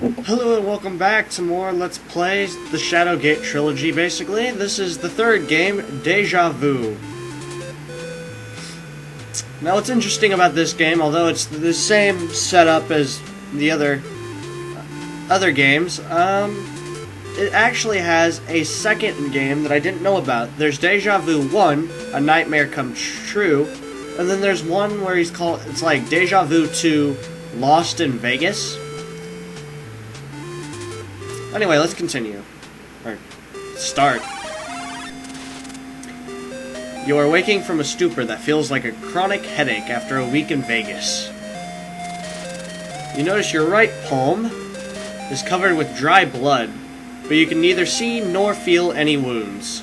Hello and welcome back to more Let's Play the Shadowgate trilogy, basically. This is the third game, Deja Vu. Now what's interesting about this game, although it's the same setup as the other games, it actually has a second game that I didn't know about. There's Deja Vu 1, A Nightmare Come True, and then there's one where it's like Deja Vu 2, Lost in Vegas. Anyway, let's continue. Or, start. You are waking from a stupor that feels like a chronic headache after a week in Vegas. You notice your right palm is covered with dry blood, but you can neither see nor feel any wounds.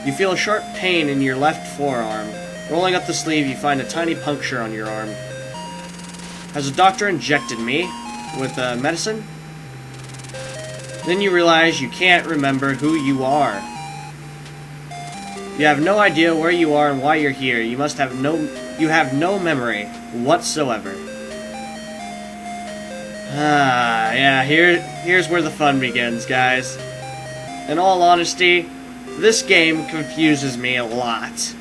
You feel a sharp pain in your left forearm. Rolling up the sleeve, you find a tiny puncture on your arm. Has a doctor injected me with medicine? Then you realize you can't remember who you are. You have no idea where you are and why you're here. You have no memory whatsoever. Yeah, here's where the fun begins, guys. In all honesty, this game confuses me a lot.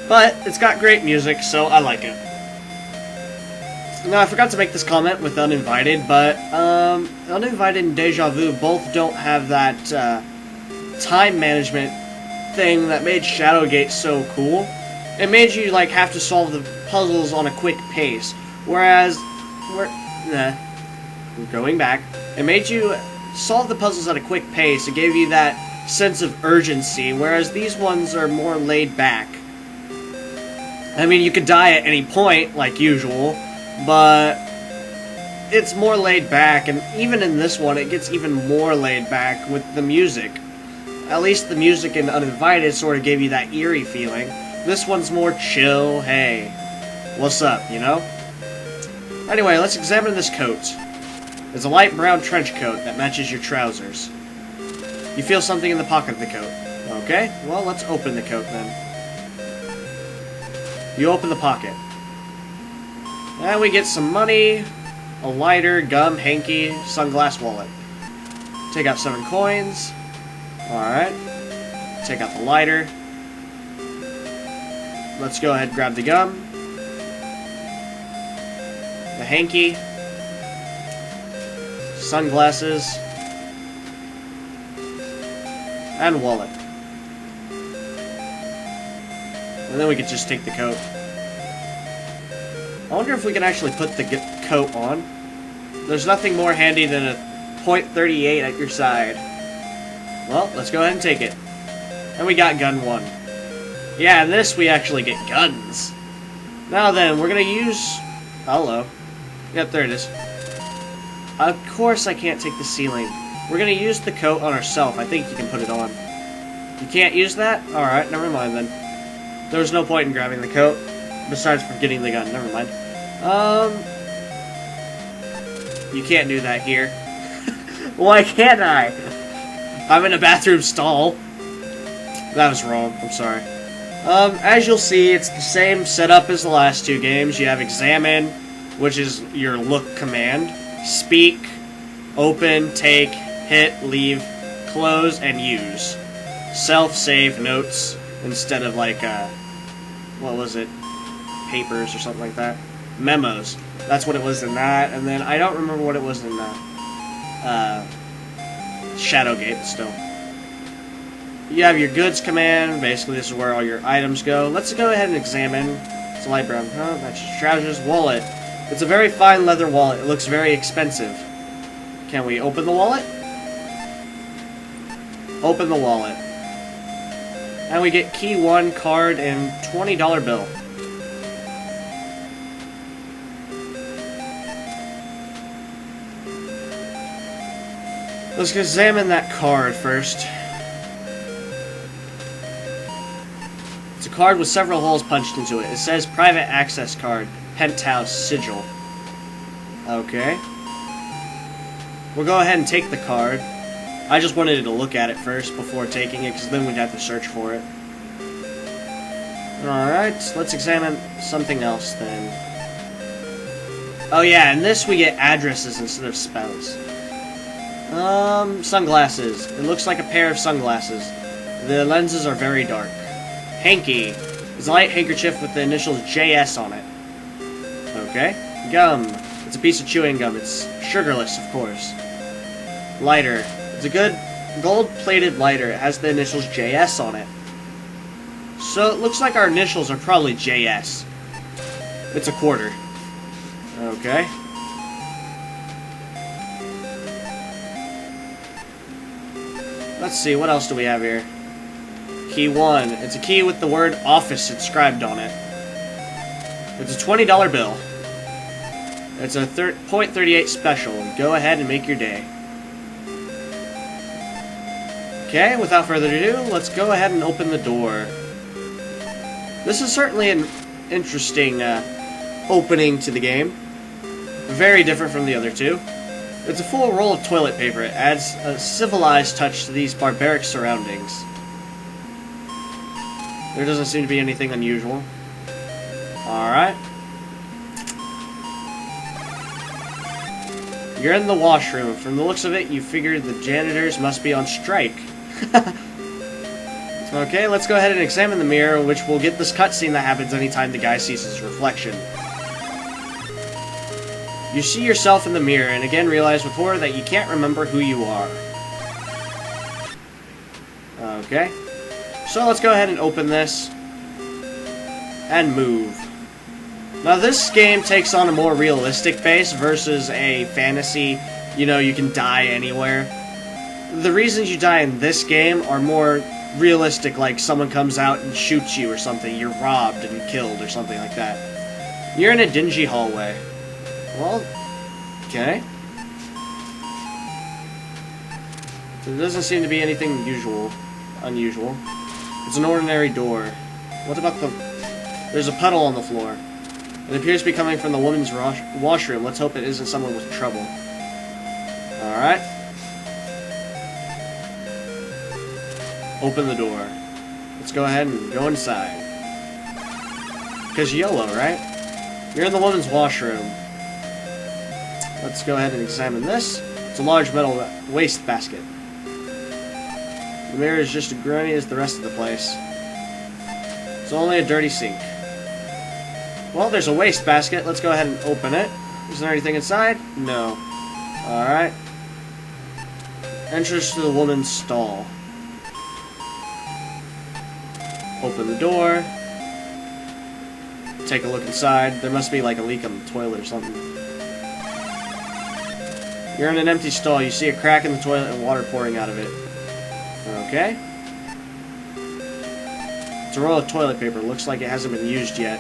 But it's got great music, so I like it. Now, I forgot to make this comment with Uninvited, but Uninvited and Deja Vu both don't have that time management thing that made Shadowgate so cool. It made you like have to solve the puzzles on a quick pace, whereas going back, it made you solve the puzzles at a quick pace. It gave you that sense of urgency, whereas these ones are more laid back. I mean, you could die at any point, like usual, but it's more laid back, and even in this one, it gets even more laid back with the music. At least the music in Uninvited sort of gave you that eerie feeling. This one's more chill, hey, what's up, you know? Anyway, let's examine this coat. It's a light brown trench coat that matches your trousers. You feel something in the pocket of the coat. Okay, well, let's open the coat then. You open the pocket. And we get some money, a lighter, gum, hanky, sunglass wallet. Take out 7 coins. Alright. Take out the lighter. Let's go ahead and grab the gum. The hanky. Sunglasses. And wallet. And then we could just take the coat. I wonder if we can actually put the coat on. There's nothing more handy than a .38 at your side. Well, let's go ahead and take it. And we got gun 1. Yeah, in this we actually get guns. Now then, we're gonna use... Hello. Yep, there it is. Of course I can't take the ceiling. We're gonna use the coat on ourselves. I think you can put it on. You can't use that? Alright, never mind then. There was no point in grabbing the coat. Besides from getting the gun, never mind. You can't do that here. Why can't I? I'm in a bathroom stall. That was wrong, I'm sorry. As you'll see, it's the same setup as the last 2 games. You have examine, which is your look command. Speak, open, take, hit, leave, close, and use. Self-save notes instead of like, what was it? Papers or something like that. Memos. That's what it was in that. And then I don't remember what it was in Shadowgate still. You have your goods command. Basically, this is where all your items go. Let's go ahead and examine. It's a light brown. That's your trousers. Wallet. It's a very fine leather wallet. It looks very expensive. Can we open the wallet? Open the wallet. And we get key 1, card, and $20 bill. Let's examine that card first. It's a card with several holes punched into it. It says private access card, penthouse sigil. Okay. We'll go ahead and take the card. I just wanted to look at it first before taking it, because then we'd have to search for it. Alright, let's examine something else then. Oh yeah, in this we get addresses instead of spells. Sunglasses. It looks like a pair of sunglasses. The lenses are very dark. Hanky. It's a light handkerchief with the initials JS on it. Okay. Gum. It's a piece of chewing gum. It's sugarless, of course. Lighter. It's a good gold-plated lighter. It has the initials JS on it. So it looks like our initials are probably JS. It's a quarter. Okay. Let's see, what else do we have here? Key 1. It's a key with the word office inscribed on it. It's a $20 bill. It's a .38 special. Go ahead and make your day. Okay, without further ado, let's go ahead and open the door. This is certainly an interesting opening to the game. Very different from the other two. It's a full roll of toilet paper. It adds a civilized touch to these barbaric surroundings. There doesn't seem to be anything unusual. Alright. You're in the washroom. From the looks of it, you figured the janitors must be on strike. Okay, let's go ahead and examine the mirror, which will get this cutscene that happens anytime the guy sees his reflection. You see yourself in the mirror, and again realize with horror that you can't remember who you are. Okay. So let's go ahead and open this. And move. Now this game takes on a more realistic base versus a fantasy, you know, you can die anywhere. The reasons you die in this game are more realistic, like someone comes out and shoots you or something, you're robbed and killed or something like that. You're in a dingy hallway. Well, okay. There doesn't seem to be anything unusual. It's an ordinary door. What about the... There's a puddle on the floor. It appears to be coming from the woman's washroom. Let's hope it isn't someone with trouble. Alright. Open the door. Let's go ahead and go inside. Because YOLO, right? You're in the woman's washroom. Let's go ahead and examine this. It's a large metal waste basket. The mirror is just as grimy as the rest of the place. It's only a dirty sink. Well, there's a waste basket. Let's go ahead and open it. Is there anything inside? No. Alright. Entrance to the woman's stall. Open the door. Take a look inside. There must be like a leak on the toilet or something. You're in an empty stall. You see a crack in the toilet and water pouring out of it. Okay. It's a roll of toilet paper. Looks like it hasn't been used yet.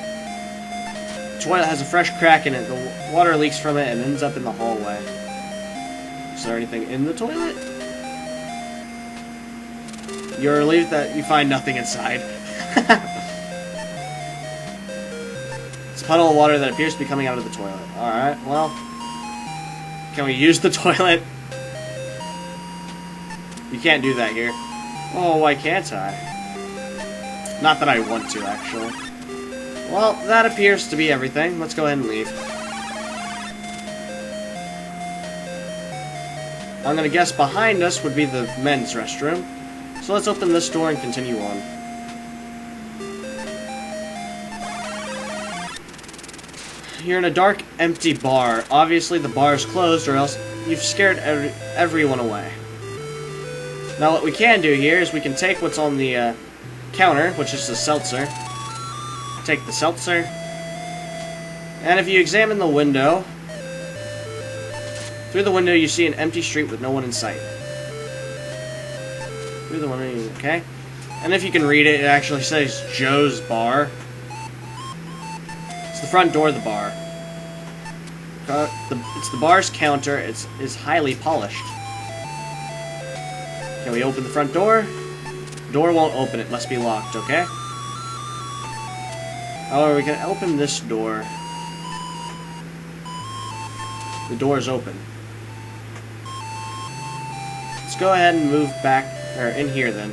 The toilet has a fresh crack in it. The water leaks from it and ends up in the hallway. Is there anything in the toilet? You're relieved that you find nothing inside. It's a puddle of water that appears to be coming out of the toilet. Alright, well... Can we use the toilet? You can't do that here. Oh, why can't I? Not that I want to, actually. Well, that appears to be everything. Let's go ahead and leave. I'm gonna guess behind us would be the men's restroom. So let's open this door and continue on. You're in a dark, empty bar. Obviously the bar is closed or else you've scared everyone away. Now what we can do here is we can take what's on the counter, which is the seltzer. Take the seltzer. And if you examine the window, through the window you see an empty street with no one in sight. Through the window, okay. And if you can read it, it actually says Joe's Bar. It's the front door of the bar. It's the bar's counter. It's highly polished. Can we open the front door? The door won't open. It must be locked, okay? However, we can open this door. The door is open. Let's go ahead and move back, or in here then.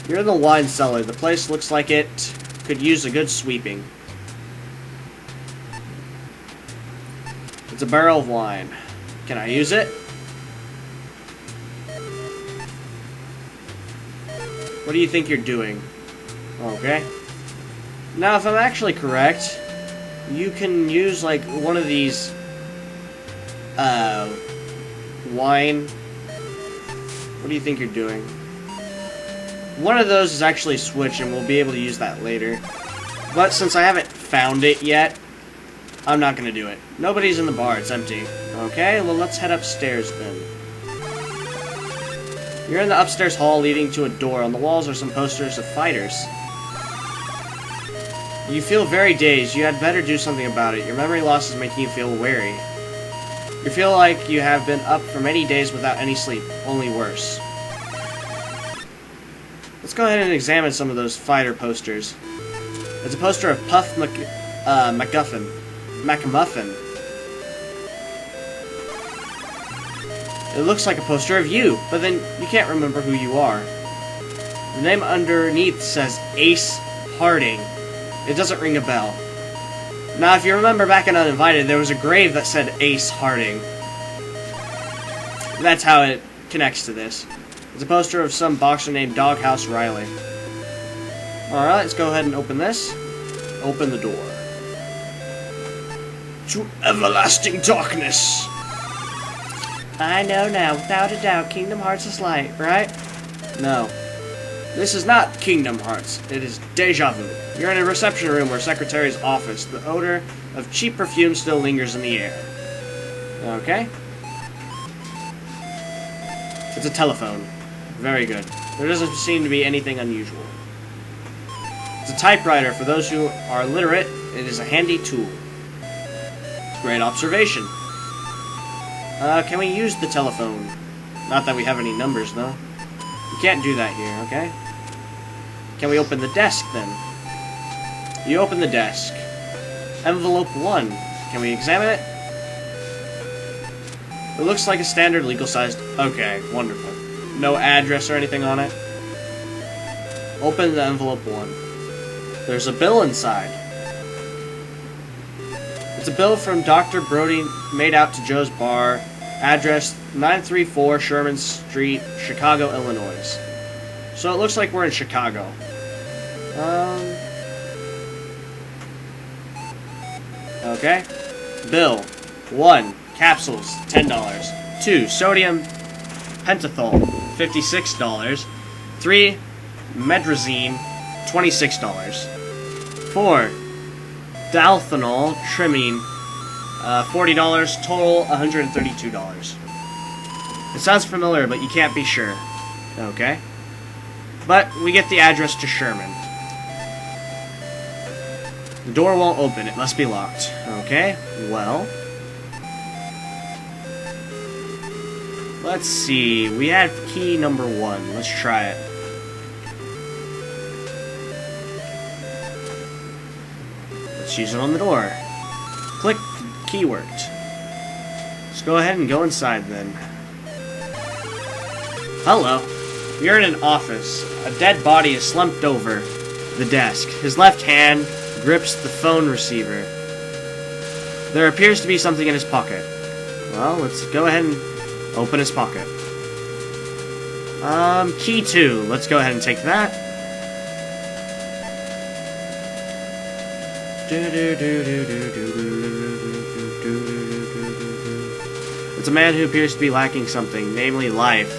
You're in the wine cellar. The place looks like it could use a good sweeping. It's a barrel of wine. Can I use it? What do you think you're doing? Okay. Now, if I'm actually correct, you can use, like, one of these, wine. What do you think you're doing? One of those is actually a switch, and we'll be able to use that later. But since I haven't found it yet, I'm not gonna do it. Nobody's in the bar, it's empty. Okay, well, let's head upstairs then. You're in the upstairs hall leading to a door. On the walls are some posters of fighters. You feel very dazed. You had better do something about it. Your memory loss is making you feel wary. You feel like you have been up for many days without any sleep, only worse. Let's go ahead and examine some of those fighter posters. It's a poster of Puff McMuffin. It looks like a poster of you, but then you can't remember who you are. The name underneath says Ace Harding. It doesn't ring a bell. Now, if you remember back in Uninvited, there was a grave that said Ace Harding. That's how it connects to this. It's a poster of some boxer named Doghouse Riley. Alright, let's go ahead and open this. Open the door. To everlasting darkness. I know now, without a doubt, Kingdom Hearts is light, right? No. This is not Kingdom Hearts. It is Deja Vu. You're in a reception room or secretary's office. The odor of cheap perfume still lingers in the air. Okay. It's a telephone. Very good. There doesn't seem to be anything unusual. It's a typewriter. For those who are literate, it is a handy tool. Great observation. Can we use the telephone? Not that we have any numbers, though. You can't do that here, okay? Can we open the desk, then? You open the desk. Envelope 1. Can we examine it? It looks like a standard legal-sized... Okay, wonderful. No address or anything on it. Open the envelope 1. There's a bill inside. It's a bill from Dr. Brody made out to Joe's bar. Address 934 Sherman Street, Chicago, Illinois. So it looks like we're in Chicago. Okay. Bill. 1. Capsules, $10. 2. Sodium pentothal, $56. 3. Medrazine, $26. 4. Dalthanol trimming, $40. Total, $132. It sounds familiar, but you can't be sure. Okay. But we get the address to Sherman. The door won't open. It must be locked. Okay. Well. Let's see. We have key number 1. Let's try it. Let's use it on the door. Click. Key worked. Let's go ahead and go inside then. Hello. You're in an office. A dead body is slumped over the desk. His left hand grips the phone receiver. There appears to be something in his pocket. Well, let's go ahead and open his pocket. Key 2. Let's go ahead and take that. It's a man who appears to be lacking something, namely life.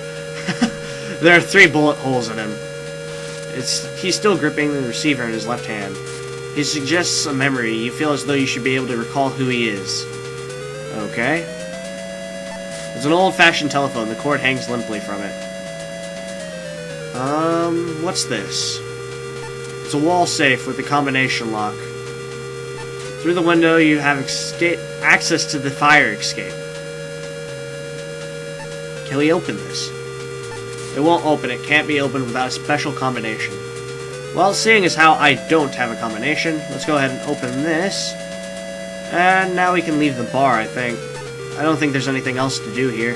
There are 3 bullet holes in him. He's still gripping the receiver in his left hand. He suggests a memory. You feel as though you should be able to recall who he is. Okay. It's an old-fashioned telephone. The cord hangs limply from it. What's this? It's a wall safe with a combination lock. Through the window, you have access to the fire escape. Can we open this? It won't open. It can't be opened without a special combination. Well, seeing as how I don't have a combination, let's go ahead and open this. And now we can leave the bar, I think. I don't think there's anything else to do here.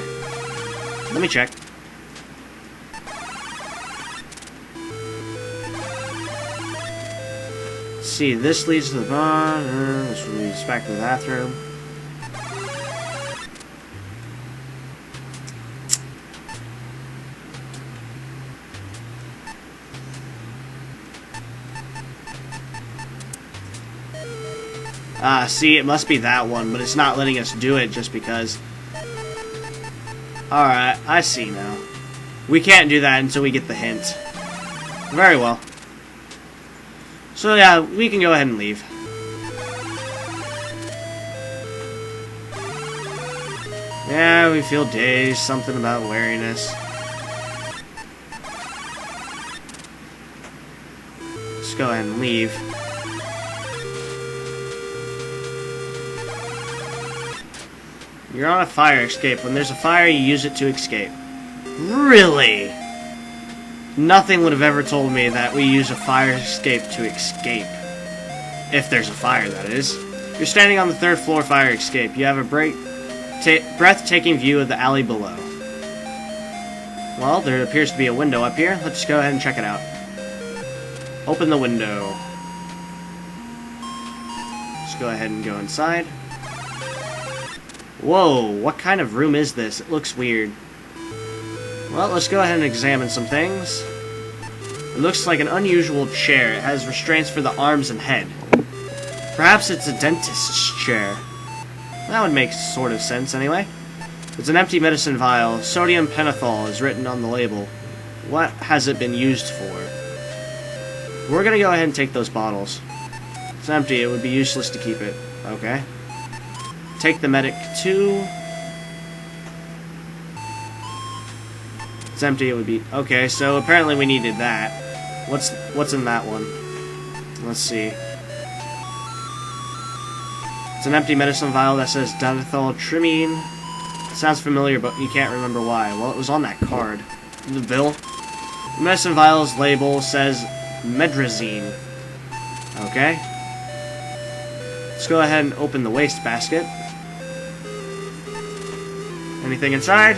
Let me check. Let's see, this leads to the bar. This leads back to the bathroom. See, it must be that one, but it's not letting us do it just because. Alright, I see now. We can't do that until we get the hint. Very well. So yeah, we can go ahead and leave. Yeah, we feel dazed, something about wariness. Let's go ahead and leave. You're on a fire escape. When there's a fire, you use it to escape. Really? Nothing would have ever told me that we use a fire escape to escape. If there's a fire, that is. You're standing on the 3rd floor fire escape. You have a breathtaking view of the alley below. Well, there appears to be a window up here. Let's go ahead and check it out. Open the window. Let's go ahead and go inside. Whoa, what kind of room is this? It looks weird. Well, let's go ahead and examine some things. It looks like an unusual chair. It has restraints for the arms and head. Perhaps it's a dentist's chair. That would make sort of sense, anyway. It's an empty medicine vial. Sodium pentothal is written on the label. What has it been used for? We're gonna go ahead and take those bottles. It's empty. It would be useless to keep it. Okay. Take the medic too. It's empty. It would be okay. So apparently we needed that. What's in that one? Let's see. It's an empty medicine vial that says dimethyltrimine. It sounds familiar, but you can't remember why. Well, it was on that card. The bill. The medicine vial's label says medrazine. Okay. Let's go ahead and open the waste basket. Anything inside?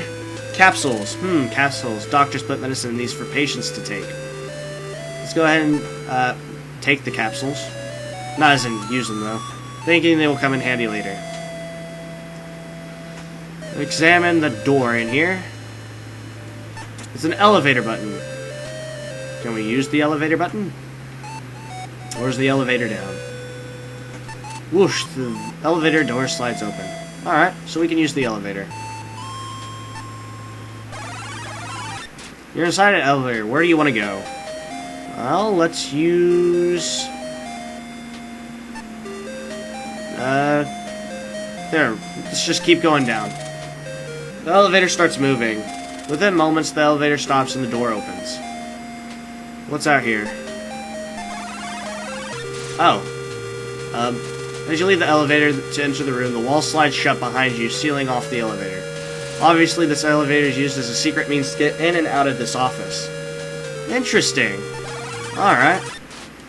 Capsules. Capsules. Doctors put medicine in these for patients to take. Let's go ahead and take the capsules. Not as in use them, though. Thinking they will come in handy later. Examine the door in here. It's an elevator button. Can we use the elevator button? Or is the elevator down? Whoosh, the elevator door slides open. Alright, so we can use the elevator. You're inside an elevator. Where do you want to go? Well, let's use... there. Let's just keep going down. The elevator starts moving. Within moments, the elevator stops and the door opens. What's out here? Oh. As you leave the elevator to enter the room, the wall slides shut behind you, sealing off the elevator. Obviously, this elevator is used as a secret means to get in and out of this office. Interesting. Alright.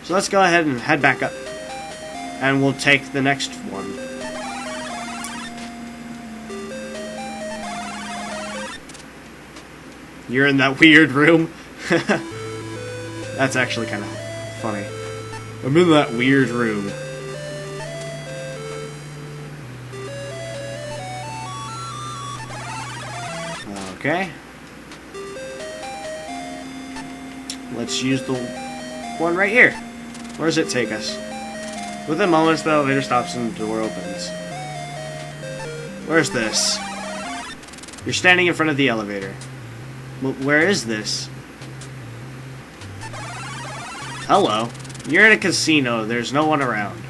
So let's go ahead and head back up. And we'll take the next one. You're in that weird room? That's actually kind of funny. I'm in that weird room. Okay. Let's use the one right here. Where does it take us? Within moments, the elevator stops and the door opens. Where's this? You're standing in front of the elevator. Where is this? Hello. You're in a casino. There's no one around.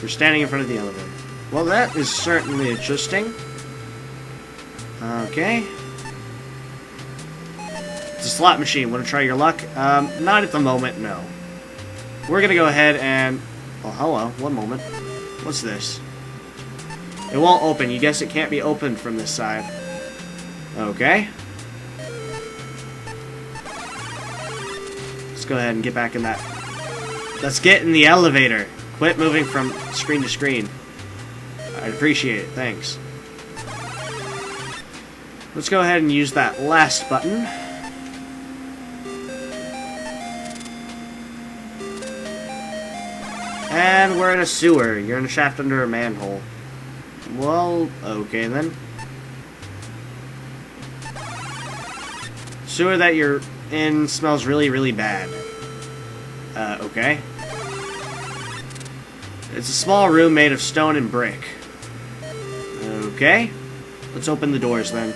You're standing in front of the elevator. Well, that is certainly interesting. Okay. It's a slot machine. Want to try your luck? Not at the moment, no. We're gonna go ahead and... Oh, hello. One moment. What's this? It won't open. You guess it can't be opened from this side. Okay. Let's go ahead and get back in that. Let's get in the elevator. Quit moving from screen to screen. I'd appreciate it. Thanks. Let's go ahead and use that last button. And we're in a sewer. You're in a shaft under a manhole. Well, okay then. Sewer that you're in smells really, really bad. Okay. It's a small room made of stone and brick. Okay. Let's open the doors then.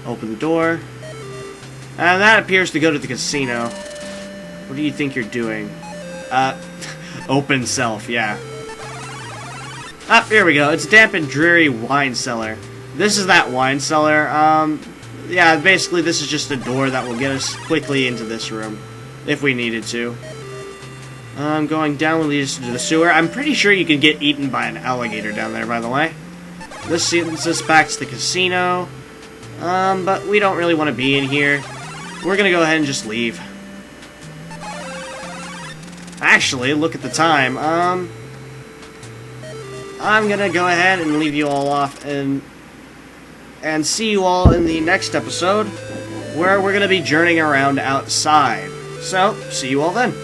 Open the door. And that appears to go to the casino. What do you think you're doing? Open self, yeah. Ah, here we go. It's a damp and dreary wine cellar. This is that wine cellar. Yeah, basically this is just a door that will get us quickly into this room, if we needed to. Going down leads to the sewer. I'm pretty sure you can get eaten by an alligator down there, by the way. This sends us back to the casino. But we don't really want to be in here. We're gonna go ahead and just leave. Actually, look at the time. I'm gonna go ahead and leave you all off and see you all in the next episode, where we're gonna be journeying around outside. So, see you all then.